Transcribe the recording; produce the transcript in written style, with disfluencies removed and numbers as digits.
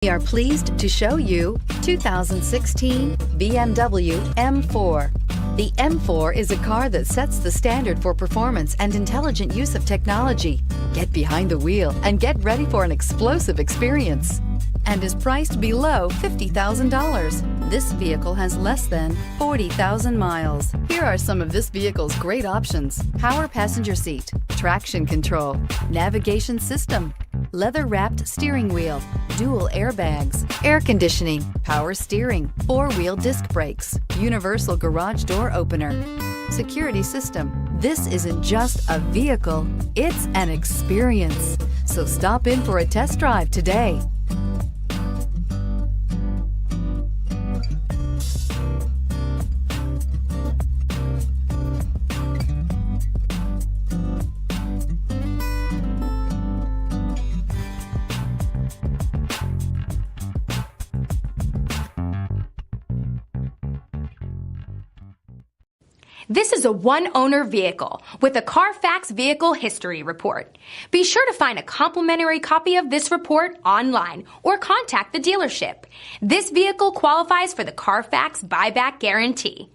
We are pleased to show you 2016 BMW M4. The M4 is a car that sets the standard for performance and intelligent use of technology. Get behind the wheel and get ready for an explosive experience, and is priced below $50,000. This vehicle has less than 40,000 miles. Here are some of this vehicle's great options: power passenger seat, traction control, navigation system, leather-wrapped steering wheel, dual airbags, air conditioning, power steering, four-wheel disc brakes, universal garage door opener, security system. This isn't just a vehicle, it's an experience. So stop in for a test drive today. This is a one-owner vehicle with a Carfax Vehicle History Report. Be sure to find a complimentary copy of this report online or contact the dealership. This vehicle qualifies for the Carfax Buyback Guarantee.